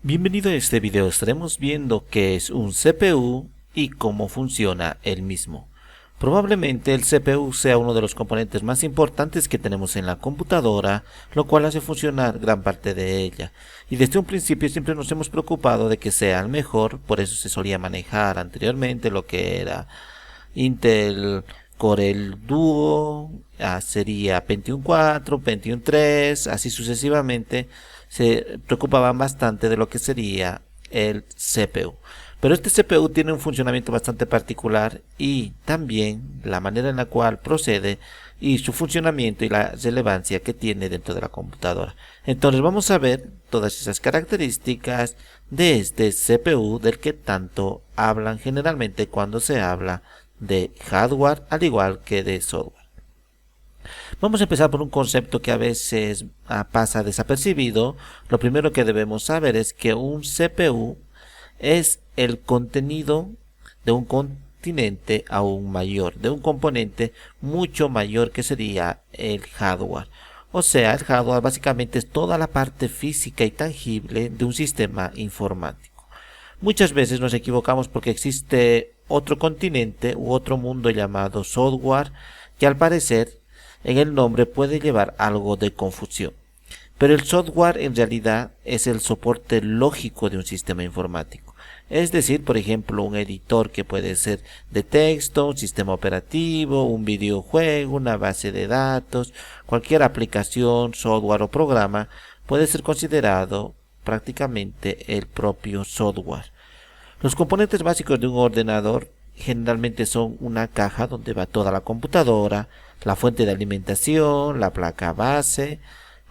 Bienvenido a este video. Estaremos viendo qué es un CPU y cómo funciona el mismo. Probablemente el CPU sea uno de los componentes más importantes que tenemos en la computadora, lo cual hace funcionar gran parte de ella. Y desde un principio siempre nos hemos preocupado de que sea el mejor, por eso se solía manejar anteriormente lo que era Intel Core Duo, sería Pentium 4, Pentium 3, así sucesivamente. Se preocupaban bastante de lo que sería el CPU. Pero este CPU tiene un funcionamiento bastante particular y también la manera en la cual procede y su funcionamiento y la relevancia que tiene dentro de la computadora. Entonces vamos a ver todas esas características de este CPU del que tanto hablan generalmente cuando se habla de hardware al igual que de software. Vamos a empezar por un concepto que a veces pasa desapercibido. Lo primero que debemos saber es que un CPU es el contenido de un continente aún mayor, de un componente mucho mayor que sería el hardware. O sea, el hardware básicamente es toda la parte física y tangible de un sistema informático. Muchas veces nos equivocamos porque existe otro continente u otro mundo llamado software que al parecer en el nombre puede llevar algo de confusión. Pero el software en realidad es el soporte lógico de un sistema informático. Es decir, por ejemplo, un editor que puede ser de texto, un sistema operativo, un videojuego, una base de datos, cualquier aplicación, software o programa puede ser considerado prácticamente el propio software. Los componentes básicos de un ordenador generalmente son una caja donde va toda la computadora, la fuente de alimentación, la placa base,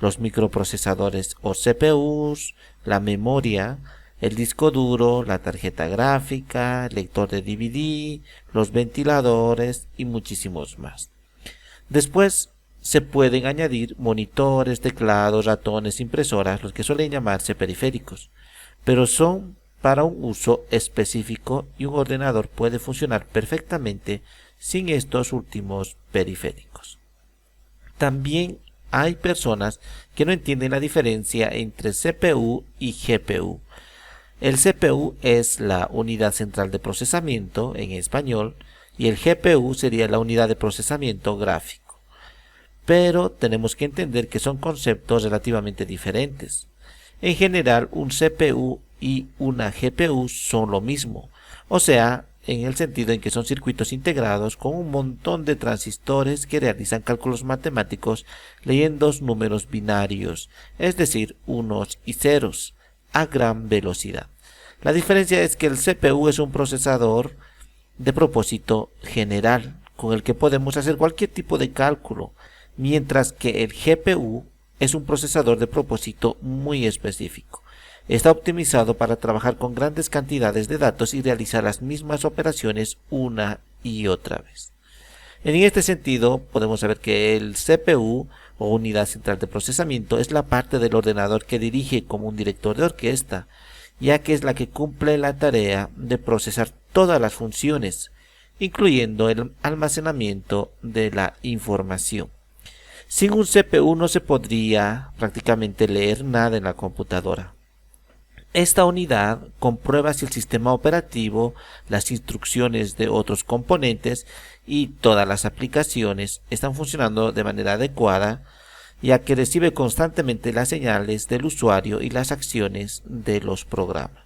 los microprocesadores o CPUs, la memoria, el disco duro, la tarjeta gráfica, el lector de DVD, los ventiladores y muchísimos más. Después se pueden añadir monitores, teclados, ratones, impresoras, los que suelen llamarse periféricos, pero son para un uso específico y un ordenador puede funcionar perfectamente sin estos últimos periféricos. También hay personas que no entienden la diferencia entre CPU y GPU. El CPU es la unidad central de procesamiento en español y el GPU sería la unidad de procesamiento gráfico. Pero tenemos que entender que son conceptos relativamente diferentes. En general, un CPU y una GPU son lo mismo, o sea, en el sentido en que son circuitos integrados con un montón de transistores que realizan cálculos matemáticos leyendo números binarios, es decir, unos y ceros, a gran velocidad. La diferencia es que el CPU es un procesador de propósito general, con el que podemos hacer cualquier tipo de cálculo, mientras que el GPU es un procesador de propósito muy específico. Está optimizado para trabajar con grandes cantidades de datos y realizar las mismas operaciones una y otra vez. En este sentido, podemos saber que el CPU o unidad central de procesamiento es la parte del ordenador que dirige como un director de orquesta, ya que es la que cumple la tarea de procesar todas las funciones, incluyendo el almacenamiento de la información. Sin un CPU no se podría prácticamente leer nada en la computadora. Esta unidad comprueba si el sistema operativo, las instrucciones de otros componentes y todas las aplicaciones están funcionando de manera adecuada, ya que recibe constantemente las señales del usuario y las acciones de los programas.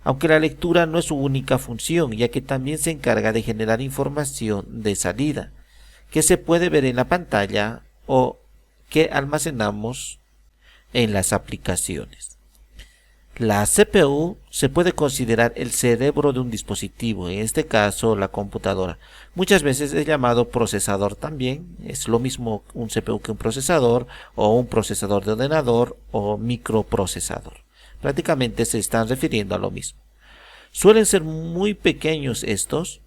Aunque la lectura no es su única función, ya que también se encarga de generar información de salida, que se puede ver en la pantalla o que almacenamos en las aplicaciones. La CPU se puede considerar el cerebro de un dispositivo, en este caso la computadora. Muchas veces es llamado procesador también, es lo mismo un CPU que un procesador o un procesador de ordenador o microprocesador. Prácticamente se están refiriendo a lo mismo. Suelen ser muy pequeños estos,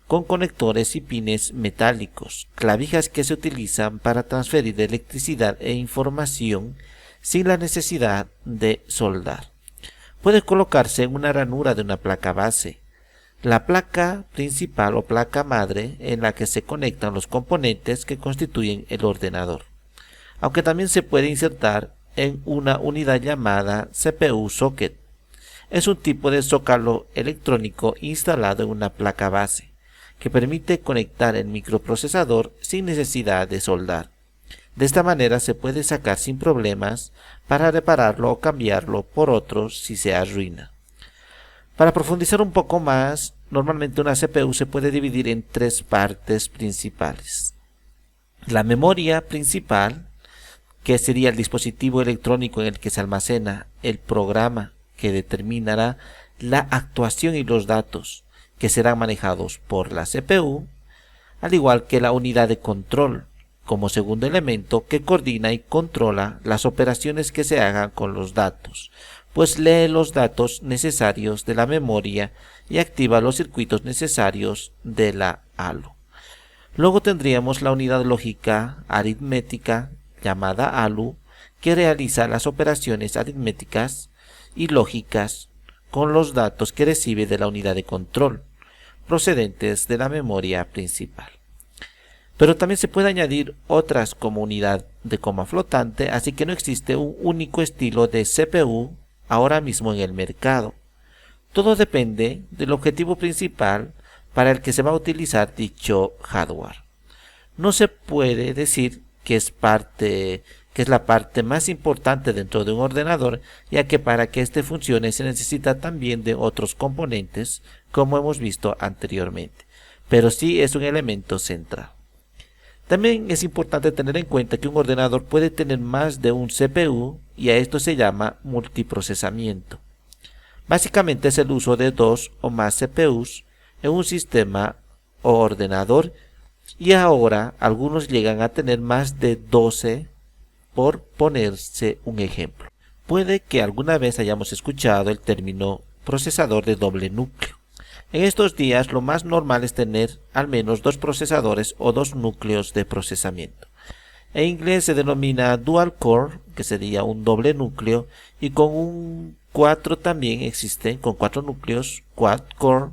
con conectores y pines metálicos, clavijas que se utilizan para transferir electricidad e información sin la necesidad de soldar. Puede colocarse en una ranura de una placa base, la placa principal o placa madre en la que se conectan los componentes que constituyen el ordenador, aunque también se puede insertar en una unidad llamada CPU socket, Es un tipo de zócalo electrónico instalado en una placa base, que permite conectar el microprocesador sin necesidad de soldar. De esta manera se puede sacar sin problemas para repararlo o cambiarlo por otro si se arruina. Para profundizar un poco más, normalmente una CPU se puede dividir en tres partes principales. La memoria principal, que sería el dispositivo electrónico en el que se almacena el programa que determinará la actuación y los datos que serán manejados por la CPU, al igual que la unidad de control, como segundo elemento que coordina y controla las operaciones que se hagan con los datos, pues lee los datos necesarios de la memoria y activa los circuitos necesarios de la ALU. Luego tendríamos la unidad lógica aritmética llamada ALU, que realiza las operaciones aritméticas y lógicas con los datos que recibe de la unidad de control, procedentes de la memoria principal. Pero también se puede añadir otras como unidad de coma flotante, así que no existe un único estilo de CPU ahora mismo en el mercado. Todo depende del objetivo principal para el que se va a utilizar dicho hardware. No se puede decir que es la parte más importante dentro de un ordenador, ya que para que éste funcione se necesita también de otros componentes, como hemos visto anteriormente, pero sí es un elemento central. También es importante tener en cuenta que un ordenador puede tener más de un CPU y a esto se llama multiprocesamiento. Básicamente es el uso de dos o más CPUs en un sistema o ordenador, y ahora algunos llegan a tener más de 12, por ponerse un ejemplo. Puede que alguna vez hayamos escuchado el término procesador de doble núcleo. En estos días lo más normal es tener al menos dos procesadores o dos núcleos de procesamiento. En inglés se denomina dual core, que sería un doble núcleo, y con un 4 también existen, con 4 núcleos, quad core,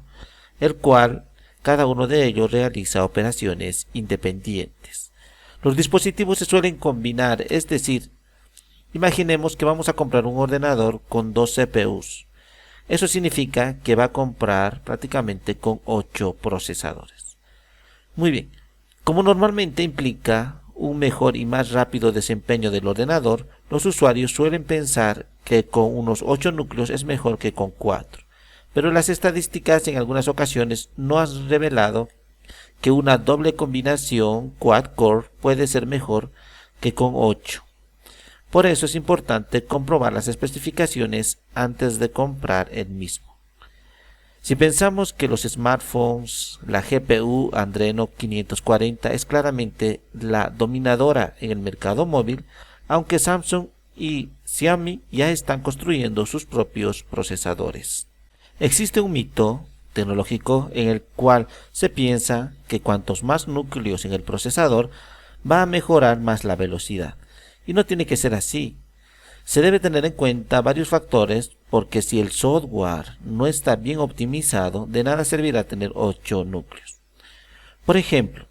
el cual cada uno de ellos realiza operaciones independientes. Los dispositivos se suelen combinar, es decir, imaginemos que vamos a comprar un ordenador con dos CPUs. Eso significa que va a comprar prácticamente con 8 procesadores. Muy bien, como normalmente implica un mejor y más rápido desempeño del ordenador, los usuarios suelen pensar que con unos 8 núcleos es mejor que con 4. Pero las estadísticas en algunas ocasiones no han revelado que una doble combinación quad-core puede ser mejor que con 8. Por eso es importante comprobar las especificaciones antes de comprar el mismo. Si pensamos que los smartphones, la GPU Adreno 540 es claramente la dominadora en el mercado móvil, aunque Samsung y Xiaomi ya están construyendo sus propios procesadores. Existe un mito tecnológico en el cual se piensa que cuantos más núcleos en el procesador va a mejorar más la velocidad. Y no tiene que ser así. Se debe tener en cuenta varios factores, porque si el software no está bien optimizado, de nada servirá tener 8 núcleos. Por ejemplo,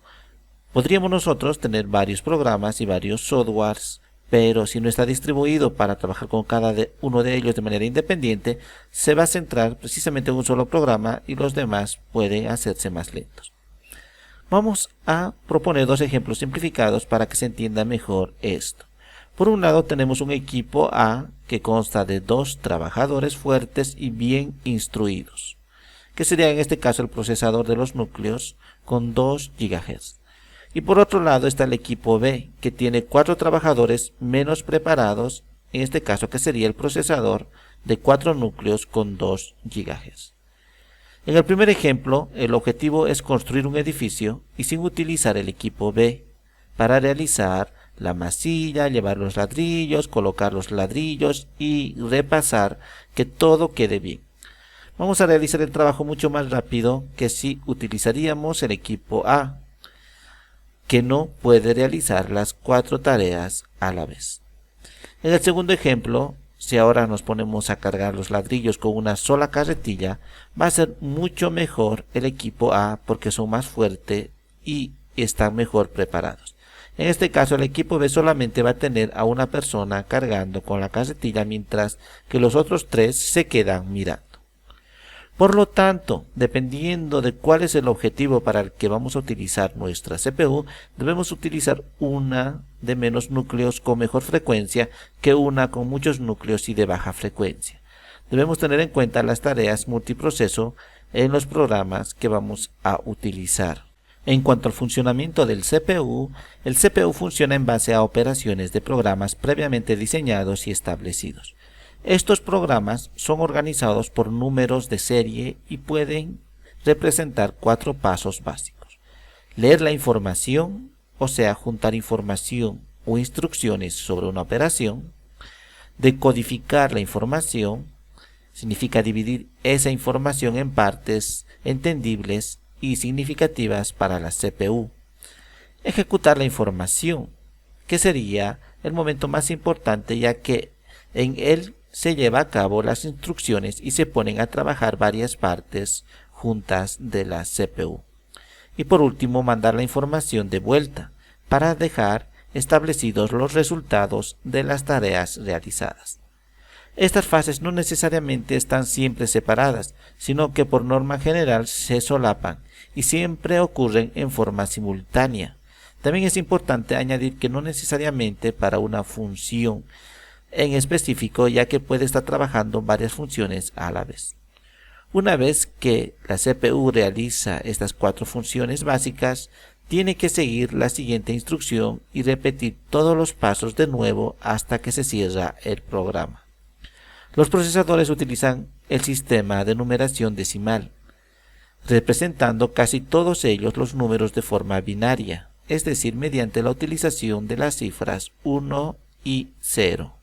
podríamos nosotros tener varios programas y varios softwares, pero si no está distribuido para trabajar con cada uno de ellos de manera independiente, se va a centrar precisamente en un solo programa y los demás pueden hacerse más lentos. Vamos a proponer dos ejemplos simplificados para que se entienda mejor esto. Por un lado tenemos un equipo A que consta de dos trabajadores fuertes y bien instruidos, que sería en este caso el procesador de los núcleos con 2 GHz. Y por otro lado está el equipo B, que tiene 4 trabajadores menos preparados, en este caso que sería el procesador de 4 núcleos con 2 GHz. En el primer ejemplo, el objetivo es construir un edificio y sin utilizar el equipo B para realizar la masilla, llevar los ladrillos, colocar los ladrillos y repasar que todo quede bien. Vamos a realizar el trabajo mucho más rápido que si utilizaríamos el equipo A, que no puede realizar las 4 tareas a la vez. En el segundo ejemplo, si ahora nos ponemos a cargar los ladrillos con una sola carretilla, va a ser mucho mejor el equipo A porque son más fuertes y están mejor preparados. En este caso, el equipo B solamente va a tener a una persona cargando con la carretilla, mientras que los otros 3 se quedan mirando. Por lo tanto, dependiendo de cuál es el objetivo para el que vamos a utilizar nuestra CPU, debemos utilizar una de menos núcleos con mejor frecuencia que una con muchos núcleos y de baja frecuencia. Debemos tener en cuenta las tareas multiproceso en los programas que vamos a utilizar. En cuanto al funcionamiento del CPU, el CPU funciona en base a operaciones de programas previamente diseñados y establecidos. Estos programas son organizados por números de serie y pueden representar 4 pasos básicos: leer la información, o sea, juntar información o instrucciones sobre una operación; decodificar la información, significa dividir esa información en partes entendibles y significativas para la CPU; ejecutar la información, que sería el momento más importante, ya que en él se lleva a cabo las instrucciones y se ponen a trabajar varias partes juntas de la CPU. Y por último, mandar la información de vuelta para dejar establecidos los resultados de las tareas realizadas. Estas fases no necesariamente están siempre separadas, sino que por norma general se solapan y siempre ocurren en forma simultánea. También es importante añadir que no necesariamente para una función en específico, ya que puede estar trabajando varias funciones a la vez. Una vez que la CPU realiza estas 4 funciones básicas, tiene que seguir la siguiente instrucción y repetir todos los pasos de nuevo hasta que se cierra el programa. Los procesadores utilizan el sistema de numeración decimal, representando casi todos ellos los números de forma binaria, es decir, mediante la utilización de las cifras 1 y 0.